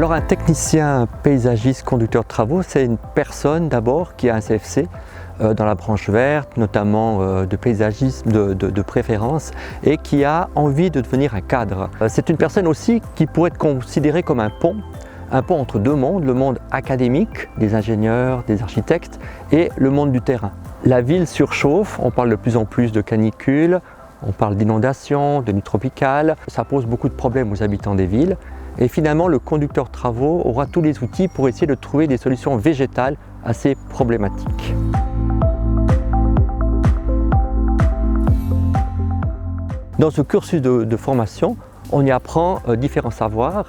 Alors un technicien paysagiste conducteur de travaux, c'est une personne d'abord qui a un CFC dans la branche verte, notamment de paysagisme de préférence, et qui a envie de devenir un cadre. C'est une personne aussi qui pourrait être considérée comme un pont entre deux mondes, le monde académique, des ingénieurs, des architectes, et le monde du terrain. La ville surchauffe, on parle de plus en plus de canicules, on parle d'inondations, de nuits tropicales, ça pose beaucoup de problèmes aux habitants des villes. Et finalement, le conducteur de travaux aura tous les outils pour essayer de trouver des solutions végétales à ces problématiques. Dans ce cursus de formation, on y apprend différents savoirs,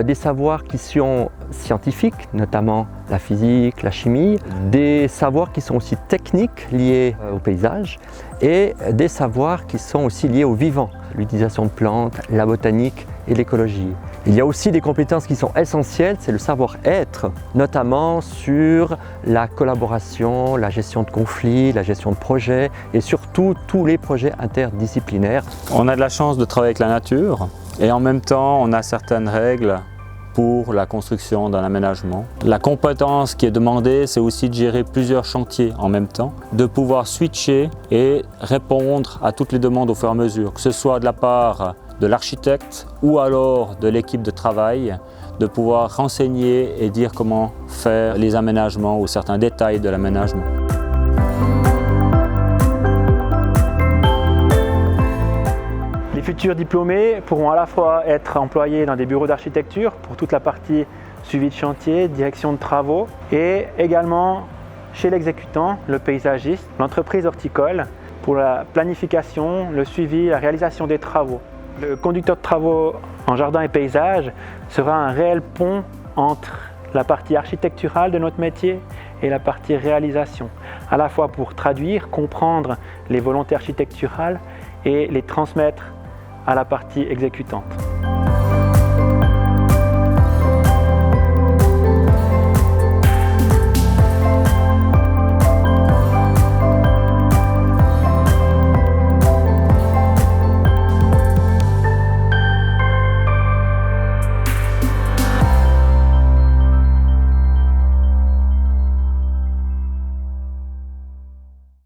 des savoirs qui sont scientifiques, notamment la physique, la chimie, des savoirs qui sont aussi techniques liés au paysage et des savoirs qui sont aussi liés au vivant, l'utilisation de plantes, la botanique et l'écologie. Il y a aussi des compétences qui sont essentielles, c'est le savoir-être, notamment sur la collaboration, la gestion de conflits, la gestion de projets et surtout tous les projets interdisciplinaires. On a de la chance de travailler avec la nature et en même temps on a certaines règles pour la construction d'un aménagement. La compétence qui est demandée, c'est aussi de gérer plusieurs chantiers en même temps, de pouvoir switcher et répondre à toutes les demandes au fur et à mesure, que ce soit de la part de l'architecte ou alors de l'équipe de travail, de pouvoir renseigner et dire comment faire les aménagements ou certains détails de l'aménagement. Les futurs diplômés pourront à la fois être employés dans des bureaux d'architecture pour toute la partie suivi de chantier, direction de travaux et également chez l'exécutant, le paysagiste, l'entreprise horticole pour la planification, le suivi, la réalisation des travaux. Le conducteur de travaux en jardin et paysage sera un réel pont entre la partie architecturale de notre métier et la partie réalisation, à la fois pour traduire, comprendre les volontés architecturales et les transmettre à la partie exécutante.